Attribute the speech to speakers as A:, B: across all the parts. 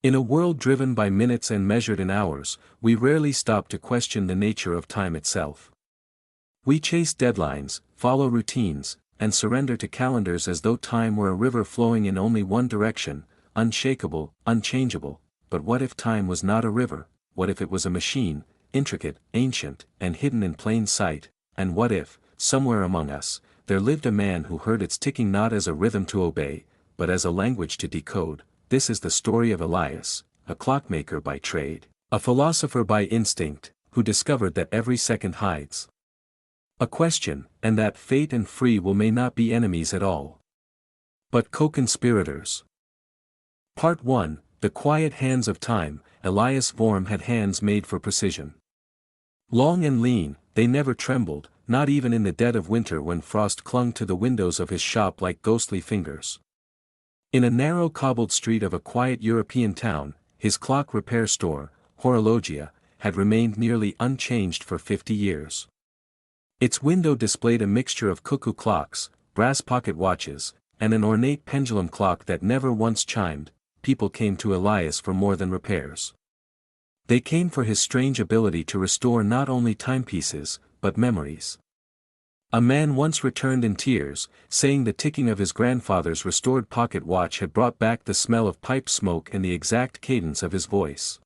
A: In a world driven by minutes and measured in hours, we rarely stop to question the nature of time itself. We chase deadlines, follow routines, and surrender to calendars as though time were a river flowing in only one direction, unshakable, unchangeable. But what if time was not a river? What if it was a machine, intricate, ancient, and hidden in plain sight? And what if, somewhere among us, there lived a man who heard its ticking not as a rhythm to obey, but as a language to decode? This is the story of Elias, a clockmaker by trade, a philosopher by instinct, who discovered that every second hides a question, and that fate and free will may not be enemies at all, but co-conspirators. Part 1, The Quiet Hands of Time. Elias Vorm had hands made for precision. Long and lean, they never trembled, not even in the dead of winter when frost clung to the windows of his shop like ghostly fingers. In a narrow cobbled street of a quiet European town, his clock repair store, Horologia, had remained nearly unchanged for 50 years. Its window displayed a mixture of cuckoo clocks, brass pocket watches, and an ornate pendulum clock that never once chimed. People came to Elias for more than repairs. They came for his strange ability to restore not only timepieces, but memories. A man once returned in tears, saying the ticking of his grandfather's restored pocket watch had brought back the smell of pipe smoke and the exact cadence of his voice.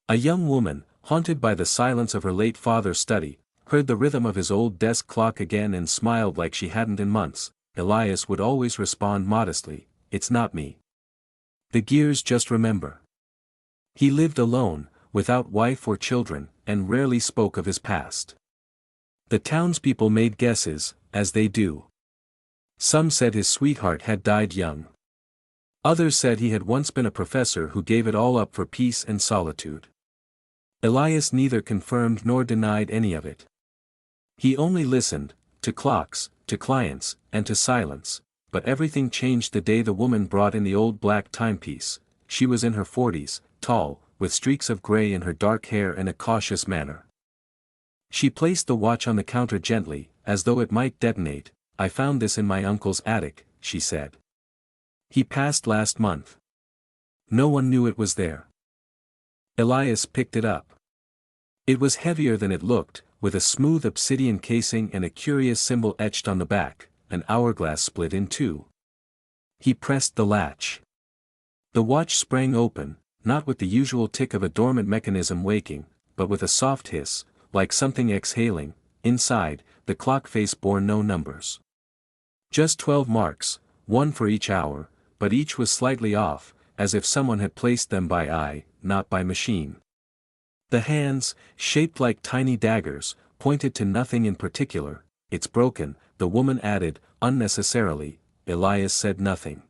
A: A young woman, haunted by the silence of her late father's study, heard the rhythm of his old desk clock again and smiled like she hadn't in months. Elias would always respond modestly, "It's not me. The gears just remember." He lived alone, without wife or children, and rarely spoke of his past. The townspeople made guesses, as they do. Some said his sweetheart had died young. Others said he had once been a professor who gave it all up for peace and solitude. Elias neither confirmed nor denied any of it. He only listened, to clocks, to clients, and to silence, but everything changed the day the woman brought in the old black timepiece. She was in her 40s, tall, with streaks of gray in her dark hair and a cautious manner. She placed the watch on the counter gently, as though it might detonate. "I found this in my uncle's attic," she said. "He passed last month. No one knew it was there." Elias picked it up. It was heavier than it looked, with a smooth obsidian casing and a curious symbol etched on the back, an hourglass split in two. He pressed the latch. The watch sprang open, not with the usual tick of a dormant mechanism waking, but with a soft hiss, like something exhaling. Inside, the clock face bore no numbers. Just 12 marks, one for each hour, but each was slightly off, as if someone had placed them by eye, not by machine. The hands, shaped like tiny daggers, pointed to nothing in particular. "It's broken," the woman added, unnecessarily. Elias said nothing.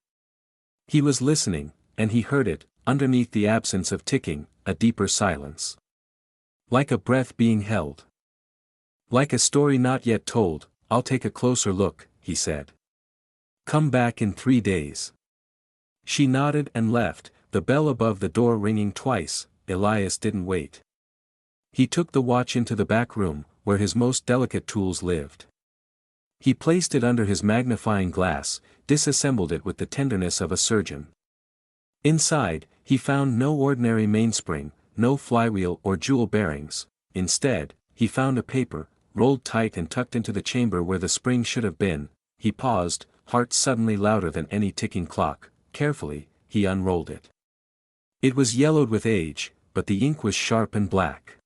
A: He was listening, and he heard it, underneath the absence of ticking, a deeper silence. Like a breath being held. "Like a story not yet told. I'll take a closer look," he said. "Come back in 3 days." She nodded and left, the bell above the door ringing twice. Elias didn't wait. He took the watch into the back room, where his most delicate tools lived. He placed it under his magnifying glass, disassembled it with the tenderness of a surgeon. Inside, he found no ordinary mainspring, no flywheel or jewel bearings. Instead, he found a paper, rolled tight and tucked into the chamber where the spring should have been. He paused, heart suddenly louder than any ticking clock. Carefully, he unrolled it. It was yellowed with age, but the ink was sharp and black.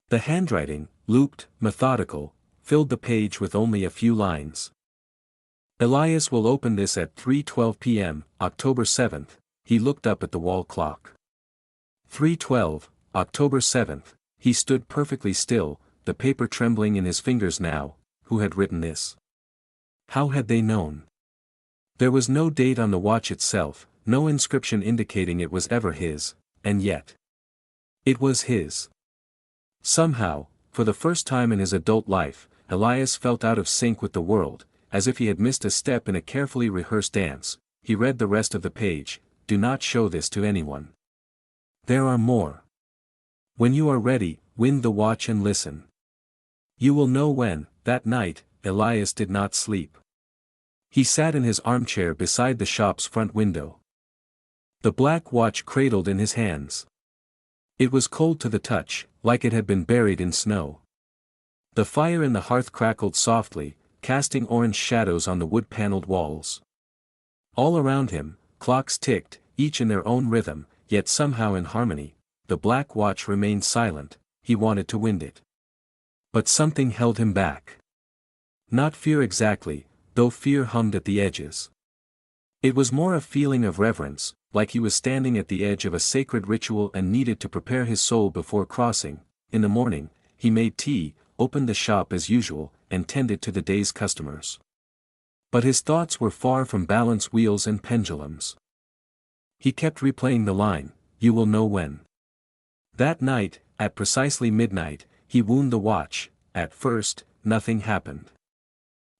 A: The handwriting, looped, methodical, filled the page with only a few lines. "Elias will open this at 3:12 p.m., October 7th, he looked up at the wall clock. 3:12, October 7th, he stood perfectly still, the paper trembling in his fingers now. Who had written this? How had they known? There was no date on the watch itself, no inscription indicating it was ever his, and yet it was his. Somehow, for the first time in his adult life, Elias felt out of sync with the world, as if he had missed a step in a carefully rehearsed dance. He read the rest of the page. "Do not show this to anyone. There are more. When you are ready, wind the watch and listen. You will know when." That night, Elias did not sleep. He sat in his armchair beside the shop's front window. The black watch cradled in his hands. It was cold to the touch, like it had been buried in snow. The fire in the hearth crackled softly, casting orange shadows on the wood-paneled walls. All around him, clocks ticked, each in their own rhythm, yet somehow in harmony. The black watch remained silent. He wanted to wind it. But something held him back. Not fear exactly, though fear hummed at the edges. It was more a feeling of reverence, like he was standing at the edge of a sacred ritual and needed to prepare his soul before crossing. In the morning, he made tea, opened the shop as usual, and tended to the day's customers. But his thoughts were far from balance wheels and pendulums. He kept replaying the line, "You will know when." That night, at precisely midnight, he wound the watch. At first, nothing happened.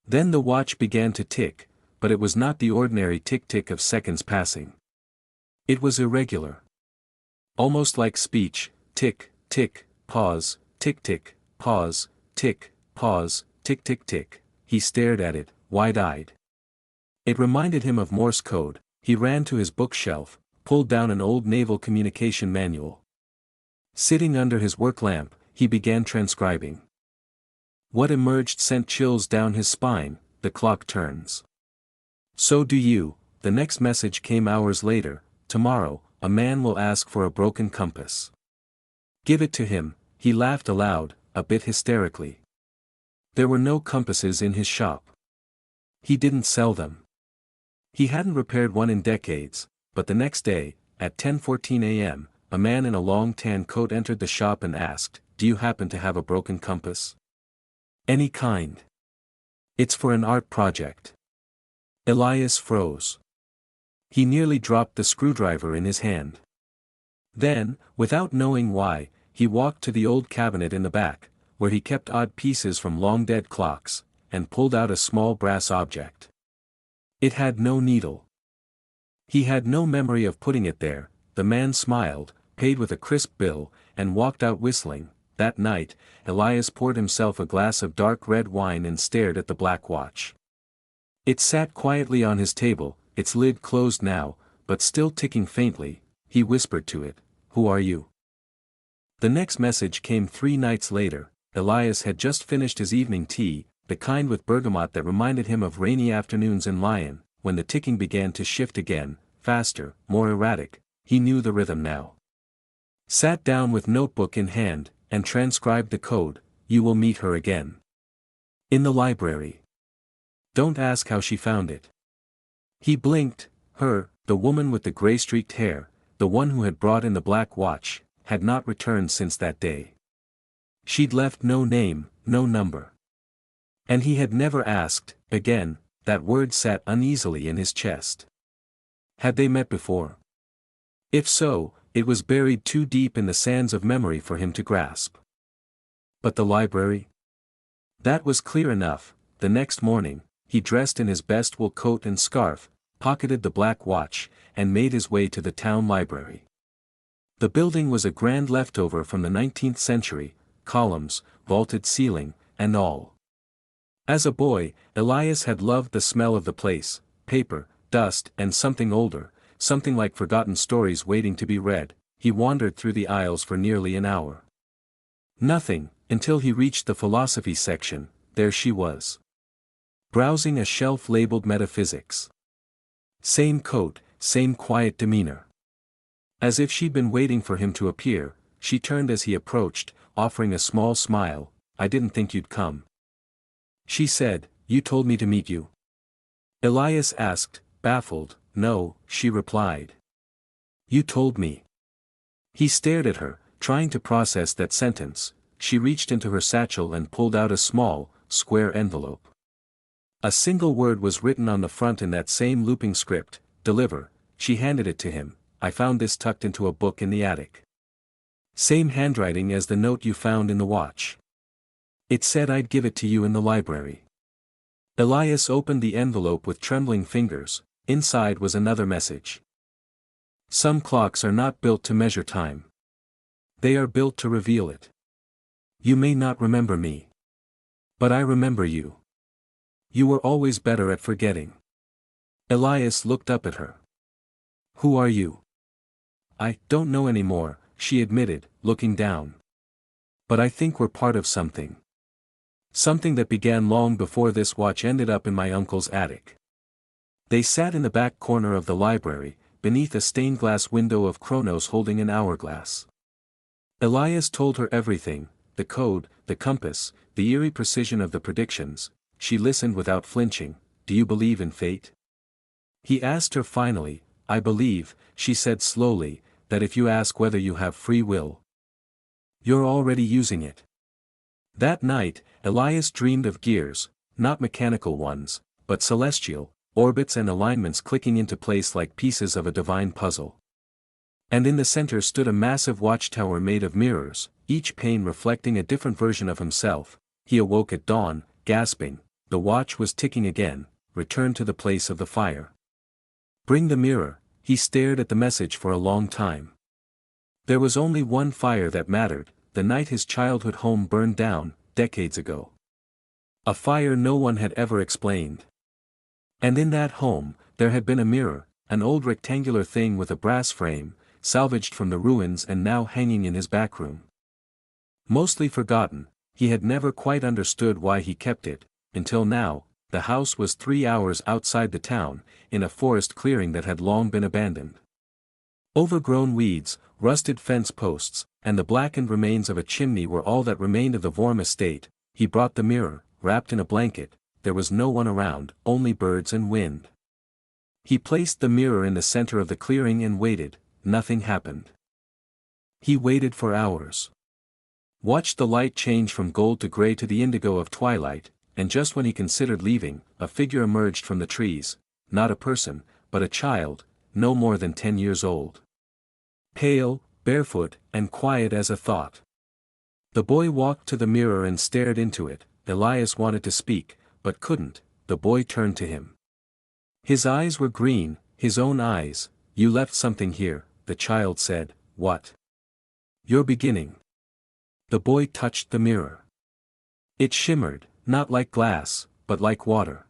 A: Then the watch began to tick, but it was not the ordinary tick-tick of seconds passing. It was irregular. Almost like speech, tick, tick, pause, tick-tick, pause, tick, pause, tick-tick-tick. He stared at it, wide-eyed. It reminded him of Morse code. He ran to his bookshelf, pulled down an old naval communication manual. Sitting under his work lamp, he began transcribing. What emerged sent chills down his spine. The clock turns. So do you. The next message came hours later. Tomorrow, a man will ask for a broken compass. Give it to him. He laughed aloud, a bit hysterically. There were no compasses in his shop. He didn't sell them. He hadn't repaired one in decades, but the next day, at 10:14 a.m., a man in a long tan coat entered the shop and asked, "Do you happen to have a broken compass? Any kind? It's for an art project." Elias froze. He nearly dropped the screwdriver in his hand. Then, without knowing why, he walked to the old cabinet in the back, where he kept odd pieces from long-dead clocks, and pulled out a small brass object. It had no needle. He had no memory of putting it there. The man smiled, paid with a crisp bill, and walked out whistling. That night, Elias poured himself a glass of dark red wine and stared at the black watch. It sat quietly on his table, its lid closed now, but still ticking faintly. He whispered to it, "Who are you?" The next message came 3 nights later. Elias had just finished his evening tea, the kind with bergamot that reminded him of rainy afternoons in Lyon, when the ticking began to shift again, faster, more erratic. He knew the rhythm now. Sat down with notebook in hand, and transcribed the code. You will meet her again. In the library. Don't ask how she found it. He blinked. Her, the woman with the gray-streaked hair, the one who had brought in the black watch, had not returned since that day. She'd left no name, no number. And he had never asked. Again, that word sat uneasily in his chest. Had they met before? If so, it was buried too deep in the sands of memory for him to grasp. But the library? That was clear enough. The next morning, he dressed in his best wool coat and scarf, pocketed the black watch, and made his way to the town library. The building was a grand leftover from the 19th century, columns, vaulted ceiling, and all. As a boy, Elias had loved the smell of the place, paper, dust, and something older, something like forgotten stories waiting to be read. He wandered through the aisles for nearly an hour. Nothing, until he reached the philosophy section. There she was. Browsing a shelf labeled metaphysics. Same coat, same quiet demeanor. As if she'd been waiting for him to appear, she turned as he approached, offering a small smile. "I didn't think you'd come." She said, "You told me to meet you?" Elias asked, baffled. "No," she replied. "You told me." He stared at her, trying to process that sentence. She reached into her satchel and pulled out a small, square envelope. A single word was written on the front in that same looping script, "Deliver." She handed it to him. "I found this tucked into a book in the attic. Same handwriting as the note you found in the watch. It said I'd give it to you in the library." Elias opened the envelope with trembling fingers. Inside was another message. "Some clocks are not built to measure time. They are built to reveal it. You may not remember me. But I remember you. You were always better at forgetting." Elias looked up at her. "Who are you?" I don't know anymore, she admitted, looking down. But I think we're part of something. Something that began long before this watch ended up in my uncle's attic. They sat in the back corner of the library, beneath a stained glass window of Kronos holding an hourglass. Elias told her everything, the code, the compass, the eerie precision of the predictions. She listened without flinching. Do you believe in fate? He asked her finally. I believe, she said slowly, that if you ask whether you have free will, you're already using it. That night, Elias dreamed of gears, not mechanical ones, but celestial, orbits and alignments clicking into place like pieces of a divine puzzle. And in the center stood a massive watchtower made of mirrors, each pane reflecting a different version of himself. He awoke at dawn, gasping. The watch was ticking again. Return to the place of the fire. Bring the mirror. He stared at the message for a long time. There was only one fire that mattered, the night his childhood home burned down, decades ago. A fire no one had ever explained. And in that home, there had been a mirror, an old rectangular thing with a brass frame, salvaged from the ruins and now hanging in his back room. Mostly forgotten, he had never quite understood why he kept it, until now. The house was 3 hours outside the town, in a forest clearing that had long been abandoned. Overgrown weeds, rusted fence posts, and the blackened remains of a chimney were all that remained of the Vorm estate. He brought the mirror, wrapped in a blanket. There was no one around, only birds and wind. He placed the mirror in the center of the clearing and waited. Nothing happened. He waited for hours. Watched the light change from gold to gray to the indigo of twilight, and just when he considered leaving, a figure emerged from the trees, not a person, but a child, no more than 10 years old. Pale, barefoot, and quiet as a thought. The boy walked to the mirror and stared into it. Elias wanted to speak, but couldn't. The boy turned to him. His eyes were green, his own eyes. You left something here, the child said. What? Your beginning. The boy touched the mirror. It shimmered, not like glass, but like water.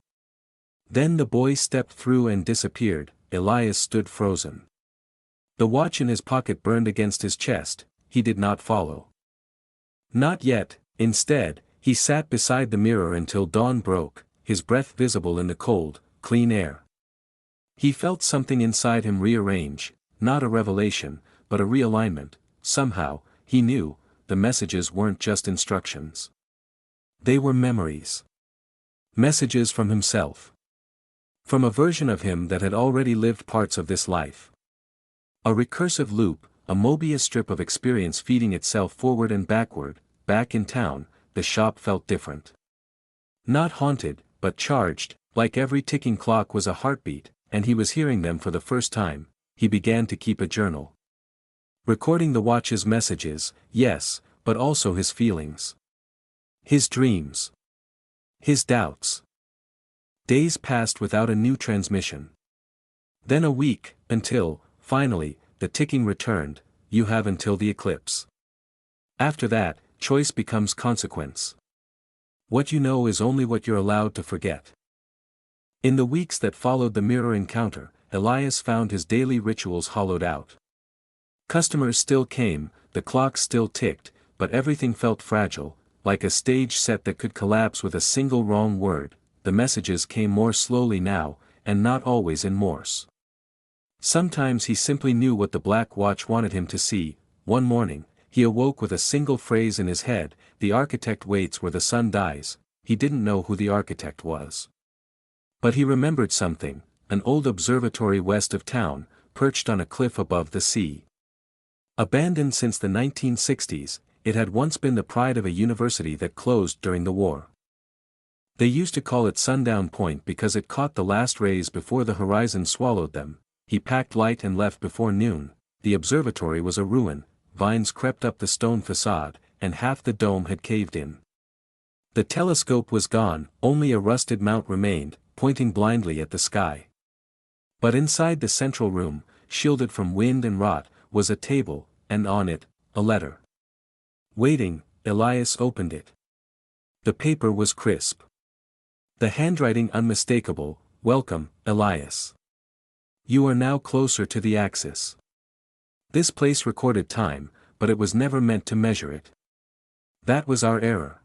A: Then the boy stepped through and disappeared. Elias stood frozen. The watch in his pocket burned against his chest. He did not follow. Not yet. Instead, he sat beside the mirror until dawn broke, his breath visible in the cold, clean air. He felt something inside him rearrange, not a revelation, but a realignment. Somehow, he knew, the messages weren't just instructions. They were memories. Messages from himself. From a version of him that had already lived parts of this life. A recursive loop, a Mobius strip of experience feeding itself forward and backward. Back in town, the shop felt different. Not haunted, but charged, like every ticking clock was a heartbeat, and he was hearing them for the first time. He began to keep a journal. Recording the watch's messages, yes, but also his feelings. His dreams. His doubts. Days passed without a new transmission. Then a week, until, finally, the ticking returned. You have until the eclipse. After that, choice becomes consequence. What you know is only what you're allowed to forget. In the weeks that followed the mirror encounter, Elias found his daily rituals hollowed out. Customers still came, the clock still ticked, but everything felt fragile, like a stage set that could collapse with a single wrong word. The messages came more slowly now, and not always in Morse. Sometimes he simply knew what the black watch wanted him to see. One morning, he awoke with a single phrase in his head: the architect waits where the sun dies. He didn't know who the architect was. But he remembered something: an old observatory west of town, perched on a cliff above the sea. Abandoned since the 1960s, it had once been the pride of a university that closed during the war. They used to call it Sundown Point because it caught the last rays before the horizon swallowed them. He packed light and left before noon. The observatory was a ruin, vines crept up the stone facade, and half the dome had caved in. The telescope was gone, only a rusted mount remained, pointing blindly at the sky. But inside the central room, shielded from wind and rot, was a table, and on it, a letter. Waiting, Elias opened it. The paper was crisp. The handwriting unmistakable: welcome, Elias. You are now closer to the axis. This place recorded time, but it was never meant to measure it. That was our error.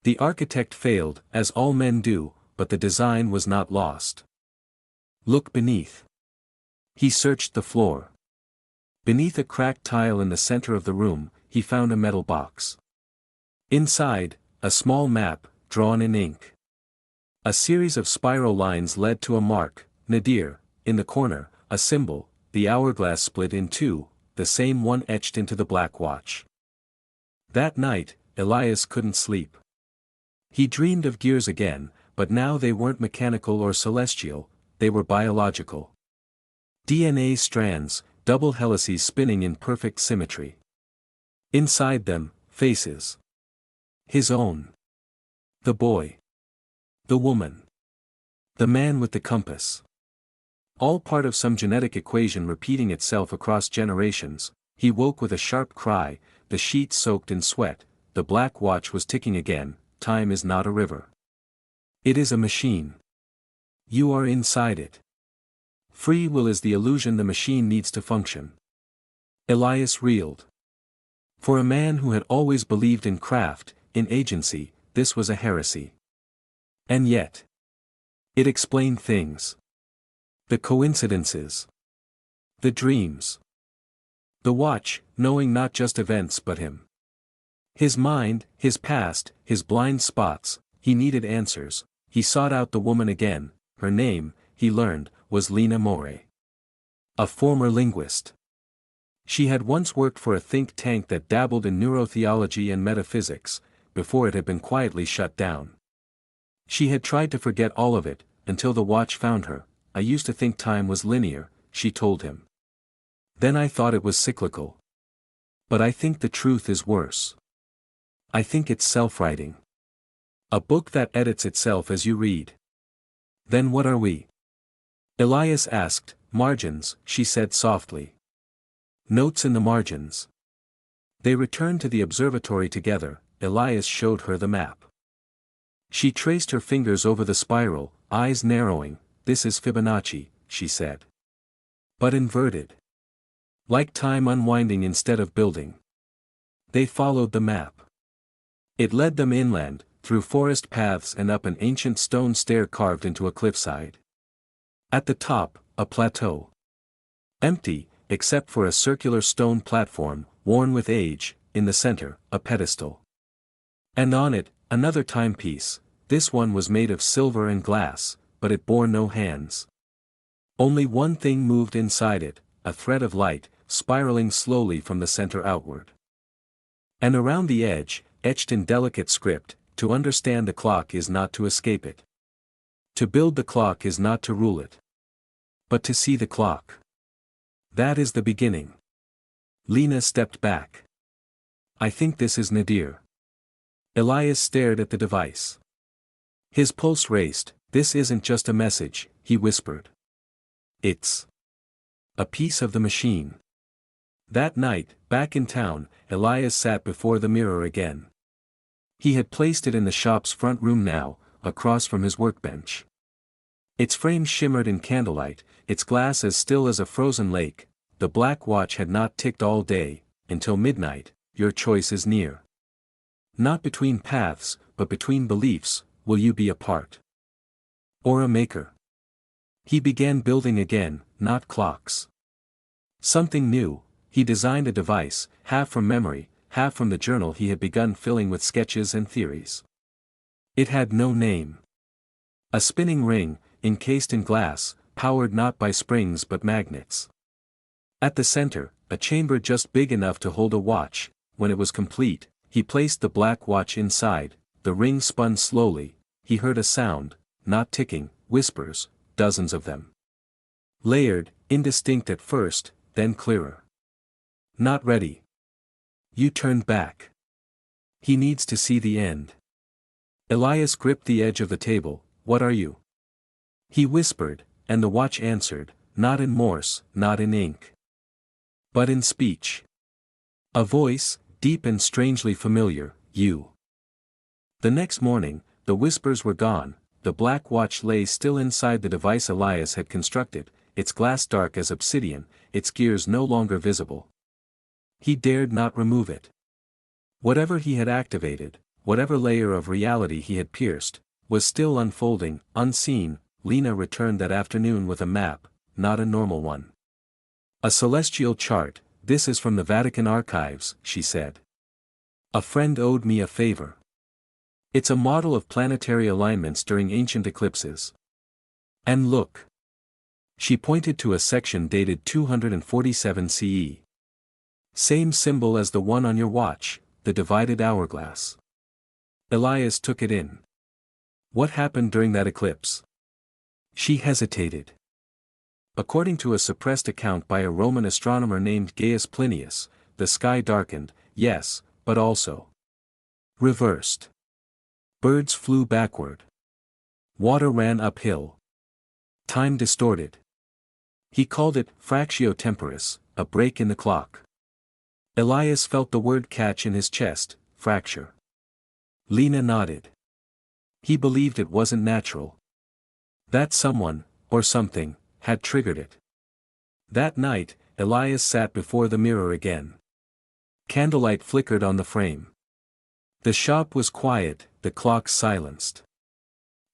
A: The architect failed, as all men do, but the design was not lost. Look beneath. He searched the floor. Beneath a cracked tile in the center of the room, he found a metal box. Inside, a small map, drawn in ink. A series of spiral lines led to a mark, nadir, in the corner, a symbol, the hourglass split in two, the same one etched into the black watch. That night, Elias couldn't sleep. He dreamed of gears again, but now they weren't mechanical or celestial, they were biological. DNA strands, double helices spinning in perfect symmetry. Inside them, faces. His own. The boy. The woman. The man with the compass. All part of some genetic equation repeating itself across generations. He woke with a sharp cry, the sheets soaked in sweat, the black watch was ticking again. Time is not a river. It is a machine. You are inside it. Free will is the illusion the machine needs to function. Elias reeled. For a man who had always believed in craft, in agency, this was a heresy. And yet, it explained things. The coincidences. The dreams. The watch, knowing not just events but him. His mind, his past, his blind spots, he needed answers. He sought out the woman again. Her name, he learned, was Lena More. A former linguist. She had once worked for a think tank that dabbled in neurotheology and metaphysics, before it had been quietly shut down. She had tried to forget all of it, until the watch found her. I used to think time was linear, she told him. Then I thought it was cyclical. But I think the truth is worse. I think it's self-writing. A book that edits itself as you read. Then what are we? Elias asked. Margins, she said softly. Notes in the margins. They returned to the observatory together. Elias showed her the map. She traced her fingers over the spiral, eyes narrowing. This is Fibonacci, she said. But inverted. Like time unwinding instead of building. They followed the map. It led them inland, through forest paths and up an ancient stone stair carved into a cliffside. At the top, a plateau. Empty, except for a circular stone platform, worn with age, in the center, a pedestal. And on it, another timepiece. This one was made of silver and glass, but it bore no hands. Only one thing moved inside it, a thread of light, spiraling slowly from the center outward. And around the edge, etched in delicate script, to understand the clock is not to escape it. To build the clock is not to rule it. But to see the clock. That is the beginning. Lena stepped back. I think this is nadir. Elias stared at the device. His pulse raced. This isn't just a message, he whispered. It's a piece of the machine. That night, back in town, Elias sat before the mirror again. He had placed it in the shop's front room now, across from his workbench. Its frame shimmered in candlelight, its glass as still as a frozen lake. The black watch had not ticked all day. Until midnight. Your choice is near. Not between paths, but between beliefs. Will you be a part? Or a maker? He began building again, not clocks. Something new. He designed a device, half from memory, half from the journal he had begun filling with sketches and theories. It had no name. A spinning ring, encased in glass, powered not by springs but magnets. At the center, a chamber just big enough to hold a watch. When it was complete, he placed the black watch inside. The ring spun slowly. He heard a sound, not ticking, whispers, dozens of them. Layered, indistinct at first, then clearer. Not ready. You turned back. He needs to see the end. Elias gripped the edge of the table. What are you? He whispered, and the watch answered, not in Morse, not in ink. But in speech. A voice, deep and strangely familiar, you. The next morning, the whispers were gone. The black watch lay still inside the device Elias had constructed. its glass dark as obsidian, its gears no longer visible. He dared not remove it. Whatever he had activated, whatever layer of reality he had pierced, was still unfolding, unseen. Lena returned that afternoon with a map, not a normal one. A celestial chart. This is from the Vatican archives, she said. A friend owed me a favor. It's a model of planetary alignments during ancient eclipses. And look. She pointed to a section dated 247 CE. Same symbol as the one on your watch, the divided hourglass. Elias took it in. What happened during that eclipse? She hesitated. According to a suppressed account by a Roman astronomer named Gaius Plinius, the sky darkened, yes, but also reversed. Birds flew backward. Water ran uphill. Time distorted. He called it fractio temporis, a break in the clock. Elias felt the word catch in his chest, fracture. Lena nodded. He believed it wasn't natural. That someone, or something, had triggered it. That night, Elias sat before the mirror again. Candlelight flickered on the frame. The shop was quiet, the clock silenced.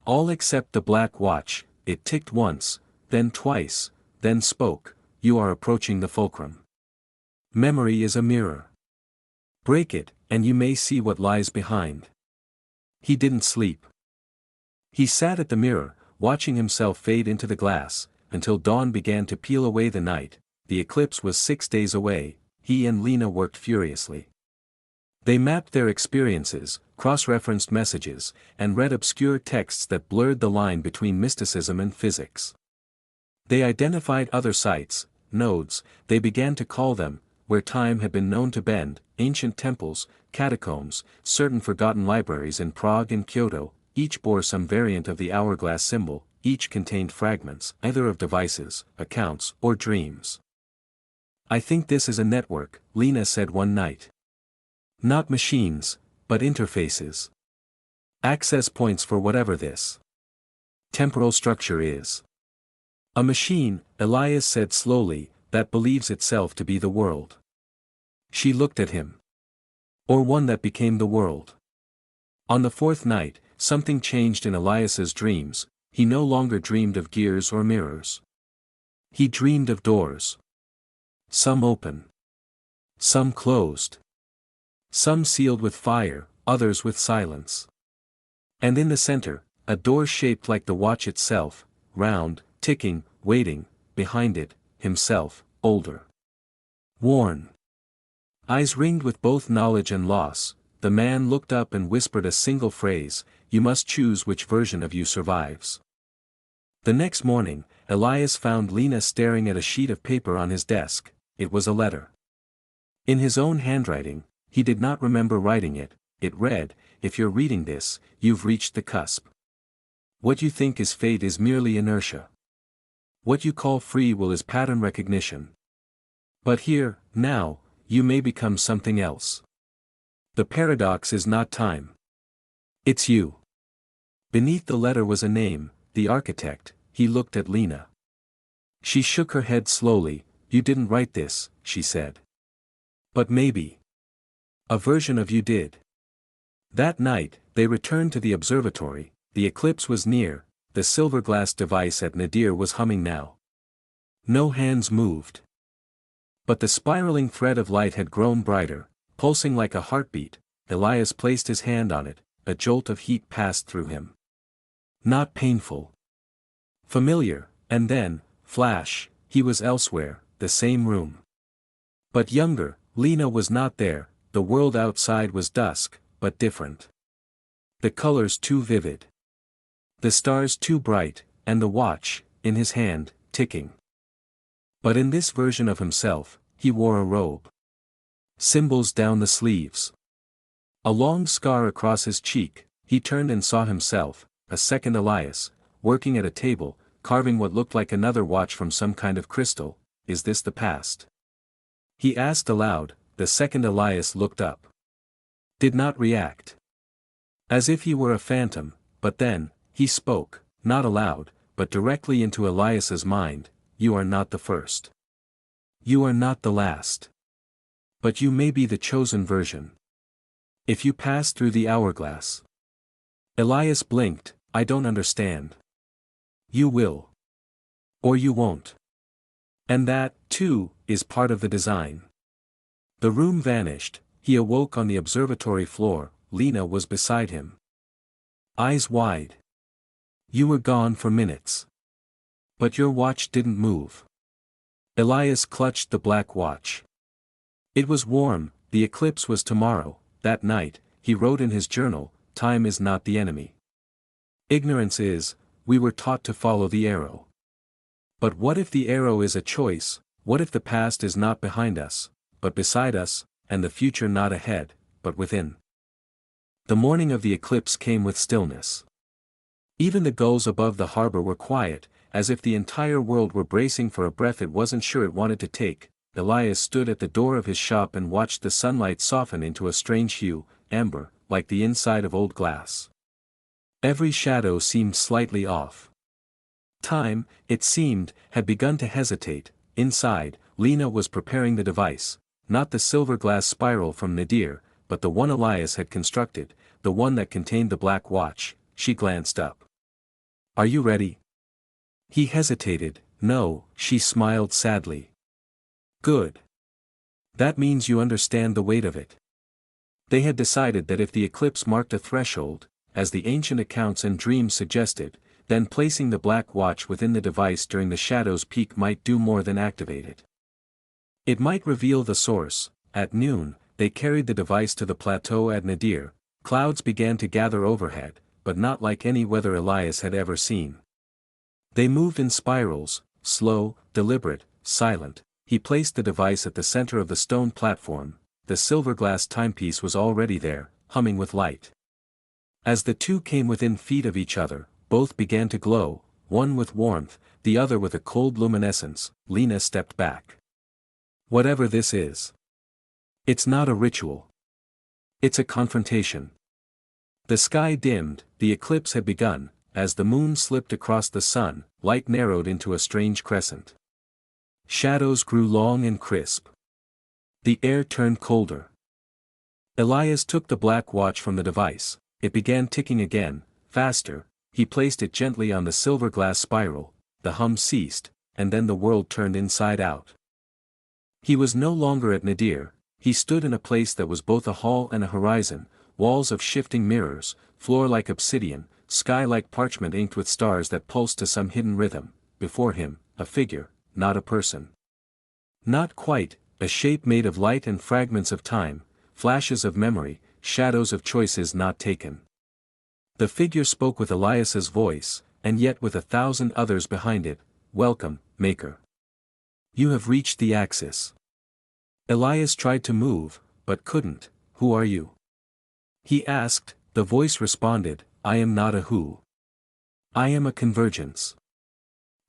A: All except the black watch. It ticked once, then twice, then spoke. You are approaching the fulcrum. Memory is a mirror. Break it, and you may see what lies behind. He didn't sleep. He sat at the mirror, watching himself fade into the glass, until dawn began to peel away the night. The eclipse was 6 days away. He and Lena worked furiously. They mapped their experiences, cross-referenced messages, and read obscure texts that blurred the line between mysticism and physics. They identified other sites, nodes, they began to call them, where time had been known to bend, ancient temples, catacombs, certain forgotten libraries in Prague and Kyoto. Each bore some variant of the hourglass symbol, each contained fragments, either of devices, accounts, or dreams. I think this is a network, Lena said one night. Not machines, but interfaces. Access points for whatever this temporal structure is. A machine, Elias said slowly, that believes itself to be the world. She looked at him. Or one that became the world. On the fourth night, something changed in Elias's dreams. He no longer dreamed of gears or mirrors. He dreamed of doors. Some open. Some closed. Some sealed with fire, others with silence. And in the center, a door shaped like the watch itself, round, ticking, waiting, behind it, himself, older. Worn. Eyes ringed with both knowledge and loss, the man looked up and whispered a single phrase, you must choose which version of you survives. The next morning, Elias found Lena staring at a sheet of paper on his desk. It was a letter. In his own handwriting, he did not remember writing it. It read, if you're reading this, you've reached the cusp. What you think is fate is merely inertia. What you call free will is pattern recognition. But here, now, you may become something else. The paradox is not time. It's you. Beneath the letter was a name, the architect. He looked at Lena. She shook her head slowly. You didn't write this, she said. But maybe. A version of you did. That night, they returned to the observatory. The eclipse was near. The silver glass device at nadir was humming now. No hands moved. But the spiraling thread of light had grown brighter, pulsing like a heartbeat. Elias placed his hand on it. A jolt of heat passed through him. Not painful. Familiar, and then, flash, he was elsewhere, the same room. But younger. Lena was not there. The world outside was dusk, but different. The colors too vivid. The stars too bright, and the watch, in his hand, ticking. But in this version of himself, he wore a robe. Symbols down the sleeves. A long scar across his cheek. He turned and saw himself, a second Elias, working at a table, carving what looked like another watch from some kind of crystal. Is this the past? He asked aloud. The second Elias looked up. Did not react. As if he were a phantom, but then, he spoke, not aloud, but directly into Elias's mind. you are not the first. You are not the last. But you may be the chosen version. If you pass through the hourglass. Elias blinked, I don't understand. You will. Or you won't. And that, too, is part of the design. The room vanished, he awoke on the observatory floor, Lena was beside him. Eyes wide. You were gone for minutes. But your watch didn't move. Elias clutched the black watch. It was warm, the eclipse was tomorrow, that night, he wrote in his journal, time is not the enemy. Ignorance is, we were taught to follow the arrow. But what if the arrow is a choice, what if the past is not behind us, but beside us, and the future not ahead, but within? The morning of the eclipse came with stillness. Even the gulls above the harbor were quiet, as if the entire world were bracing for a breath it wasn't sure it wanted to take. Elias stood at the door of his shop and watched the sunlight soften into a strange hue, amber, like the inside of old glass. Every shadow seemed slightly off. Time, it seemed, had begun to hesitate. Inside, Lena was preparing the device, not the silver glass spiral from Nadir, but the one Elias had constructed, the one that contained the black watch. She glanced up. Are you ready? He hesitated. No, she smiled sadly. Good. That means you understand the weight of it. They had decided that if the eclipse marked a threshold, as the ancient accounts and dreams suggested, then placing the black watch within the device during the shadow's peak might do more than activate it. It might reveal the source. At noon, they carried the device to the plateau at Nadir. Clouds began to gather overhead, but not like any weather Elias had ever seen. They moved in spirals, slow, deliberate, silent. He placed the device at the center of the stone platform. The silver glass timepiece was already there, humming with light. As the two came within feet of each other, both began to glow, one with warmth, the other with a cold luminescence. Lena stepped back. Whatever this is. It's not a ritual. It's a confrontation. The sky dimmed, the eclipse had begun. As the moon slipped across the sun, light narrowed into a strange crescent. Shadows grew long and crisp. The air turned colder. Elias took the black watch from the device. It began ticking again, faster. He placed it gently on the silver glass spiral. The hum ceased, and then the world turned inside out. He was no longer at Nadir. He stood in a place that was both a hall and a horizon, walls of shifting mirrors, floor like obsidian, sky like parchment inked with stars that pulsed to some hidden rhythm. Before him, a figure, not a person. Not quite, a shape made of light and fragments of time, flashes of memory, shadows of choices not taken. The figure spoke with Elias's voice, and yet with 1,000 others behind it. Welcome, Maker. You have reached the axis. Elias tried to move, but couldn't. Who are you? He asked. The voice responded, I am not a who. I am a convergence.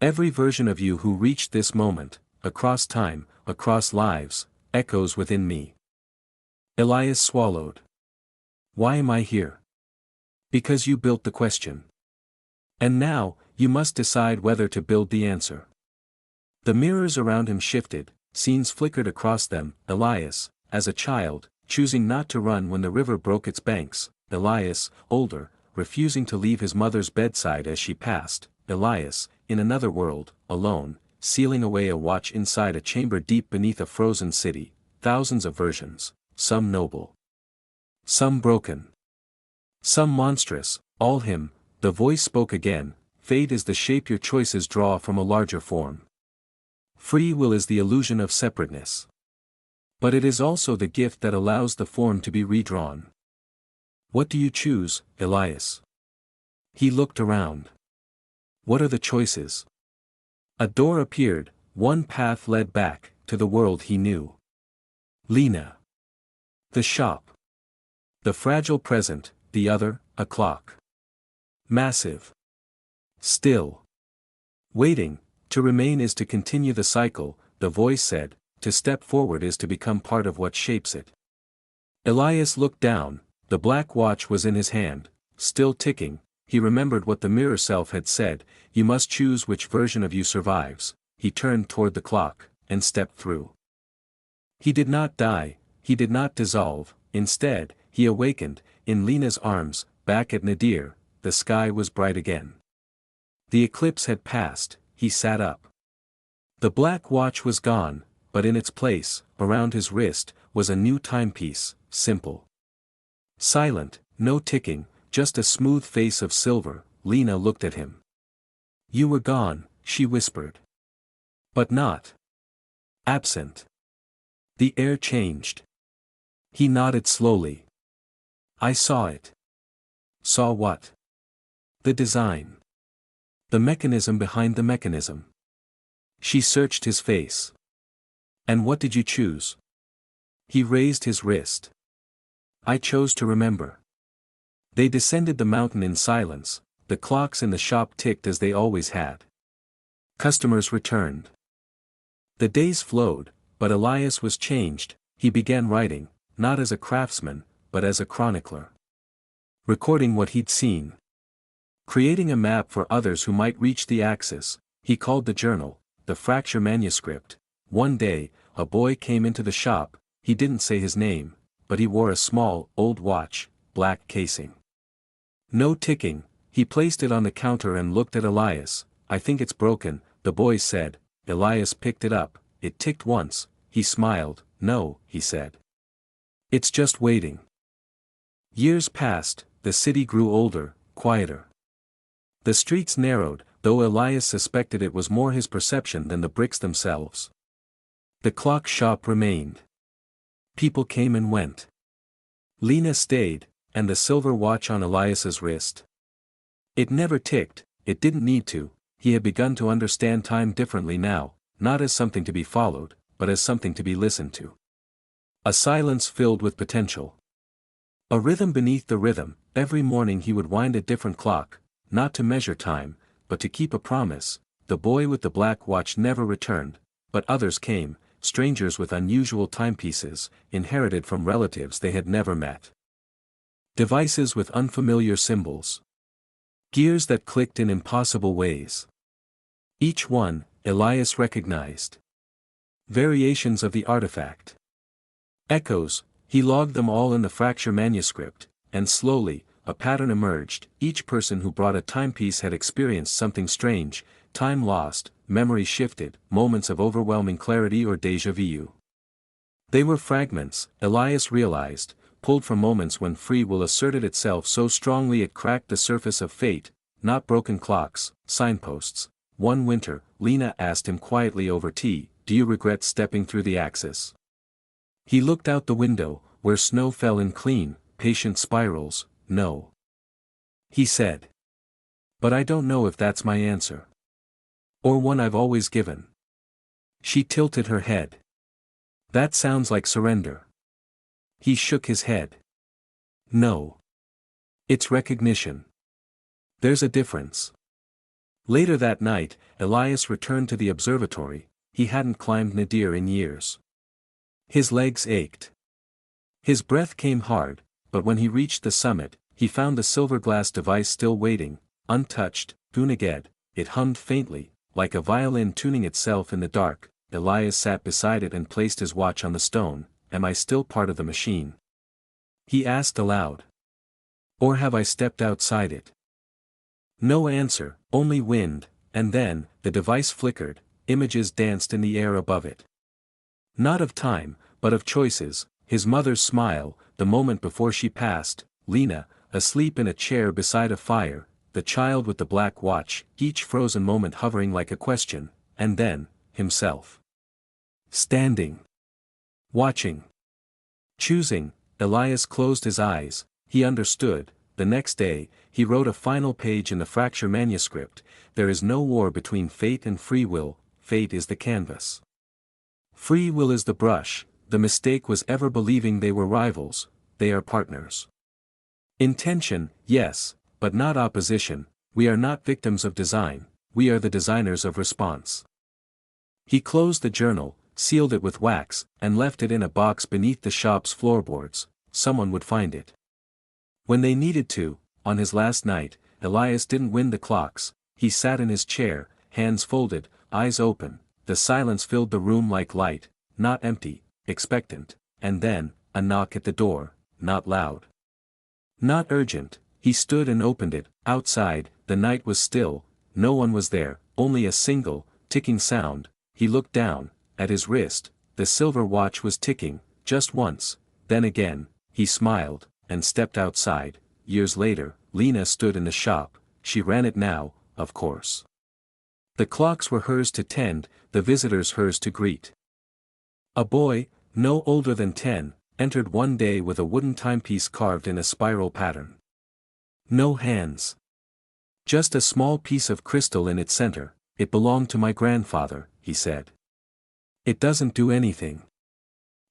A: Every version of you who reached this moment, across time, across lives, echoes within me. Elias swallowed. Why am I here? Because you built the question. And now, you must decide whether to build the answer. The mirrors around him shifted, scenes flickered across them. Elias, as a child, choosing not to run when the river broke its banks. Elias, older, refusing to leave his mother's bedside as she passed. Elias, in another world, alone, sealing away a watch inside a chamber deep beneath a frozen city. Thousands of versions, some noble, some broken, some monstrous, all him. The voice spoke again. Fate is the shape your choices draw from a larger form. Free will is the illusion of separateness. But it is also the gift that allows the form to be redrawn. What do you choose, Elias? He looked around. What are the choices? A door appeared. One path led back, to the world he knew. Lena. The shop. The fragile present, the other, a clock. Massive. Still. Waiting. To remain is to continue the cycle, the voice said. To step forward is to become part of what shapes it. Elias looked down. The black watch was in his hand, still ticking. He remembered what the mirror self had said, you must choose which version of you survives. he turned toward the clock, and stepped through. He did not die, he did not dissolve, instead, he awakened, in Lena's arms, back at Nadir. The sky was bright again. The eclipse had passed, he sat up. The black watch was gone, but in its place, around his wrist, was a new timepiece, simple. Silent, no ticking, just a smooth face of silver. Lena looked at him. "You were gone," she whispered. "But not absent." The air changed. He nodded slowly. "I saw it." "Saw what?" "The design. The mechanism behind the mechanism." She searched his face. "And what did you choose?" He raised his wrist. "I chose to remember." They descended the mountain in silence. The clocks in the shop ticked as they always had. Customers returned. The days flowed, but Elias was changed. He began writing, not as a craftsman, but as a chronicler. Recording what he'd seen. Creating a map for others who might reach the axis. He called the journal, the Fracture Manuscript. One day, a boy came into the shop. He didn't say his name, but he wore a small, old watch, black casing. No ticking. He placed it on the counter and looked at Elias. "I think it's broken," the boy said. Elias picked it up. It ticked once. He smiled. "No," he said. "It's just waiting." Years passed. The city grew older, quieter. The streets narrowed, though Elias suspected it was more his perception than the bricks themselves. The clock shop remained. People came and went. Lena stayed, and the silver watch on Elias's wrist. It never ticked, it didn't need to. He had begun to understand time differently now, not as something to be followed, but as something to be listened to. A silence filled with potential. A rhythm beneath the rhythm. Every morning he would wind a different clock, not to measure time, but to keep a promise. The boy with the black watch never returned, but others came, strangers with unusual timepieces, inherited from relatives they had never met. Devices with unfamiliar symbols. Gears that clicked in impossible ways. Each one, Elias recognized. Variations of the artifact. Echoes. He logged them all in the Fracture Manuscript, and slowly, a pattern emerged. Each person who brought a timepiece had experienced something strange, time lost, memory shifted, moments of overwhelming clarity or déjà vu. They were fragments, Elias realized, pulled from moments when free will asserted itself so strongly it cracked the surface of fate, not broken clocks, signposts. One winter, Lena asked him quietly over tea, "Do you regret stepping through the axis?" He looked out the window, where snow fell in clean, patient spirals. "No," he said. "But I don't know if that's my answer. Or one I've always given." She tilted her head. "That sounds like surrender." He shook his head. "No. It's recognition. There's a difference." Later that night, Elias returned to the observatory. He hadn't climbed Nadir in years. His legs ached. His breath came hard, but when he reached the summit, he found the silver glass device still waiting, untouched. Unaged, it hummed faintly, like a violin tuning itself in the dark. Elias sat beside it and placed his watch on the stone. "Am I still part of the machine?" he asked aloud. "Or have I stepped outside it?" No answer, only wind, and then, the device flickered, images danced in the air above it. Not of time, but of choices. His mother's smile, the moment before she passed, Lena, asleep in a chair beside a fire, the child with the black watch, each frozen moment hovering like a question, and then, himself. Standing. Watching. Choosing. Elias closed his eyes. He understood. The next day, he wrote a final page in the Fracture Manuscript. There is no war between fate and free will. Fate is the canvas. Free will is the brush. The mistake was ever believing they were rivals. They are partners. Intention, yes, but not opposition. We are not victims of design. We are the designers of response. He closed the journal, sealed it with wax, and left it in a box beneath the shop's floorboards. Someone would find it. When they needed to, on his last night, Elias didn't wind the clocks. He sat in his chair, hands folded, eyes open, the silence filled the room like light, not empty, expectant, and then, a knock at the door, not loud, not urgent. He stood and opened it. Outside, the night was still, no one was there, only a single, ticking sound. He looked down, at his wrist, the silver watch was ticking, just once, then again. He smiled, and stepped outside. Years later, Lena stood in the shop. She ran it now, of course. The clocks were hers to tend, the visitors hers to greet. A boy, no older than 10, entered one day with a wooden timepiece carved in a spiral pattern. No hands. Just a small piece of crystal in its center. It belonged to my grandfather, he said. It doesn't do anything.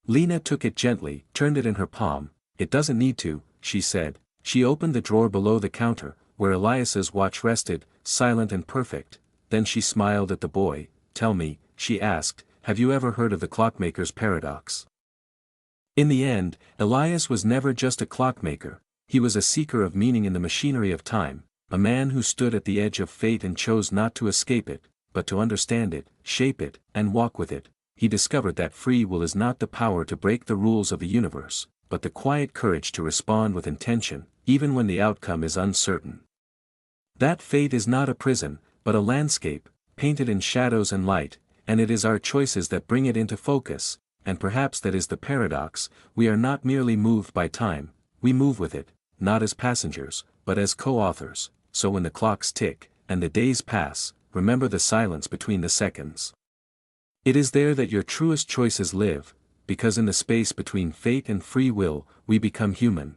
A: Lena took it gently, turned it in her palm. It doesn't need to, she said. She opened the drawer below the counter, where Elias's watch rested, silent and perfect. Then she smiled at the boy. Tell me, she asked, have you ever heard of the clockmaker's paradox? In the end, Elias was never just a clockmaker. He was a seeker of meaning in the machinery of time, a man who stood at the edge of fate and chose not to escape it, but to understand it, shape it, and walk with it. He discovered that free will is not the power to break the rules of the universe, but the quiet courage to respond with intention, even when the outcome is uncertain. That fate is not a prison, but a landscape, painted in shadows and light, and it is our choices that bring it into focus, and perhaps that is the paradox. We are not merely moved by time, we move with it, not as passengers, but as co-authors. So when the clocks tick, and the days pass, remember the silence between the seconds. It is there that your truest choices live, because in the space between fate and free will, we become human.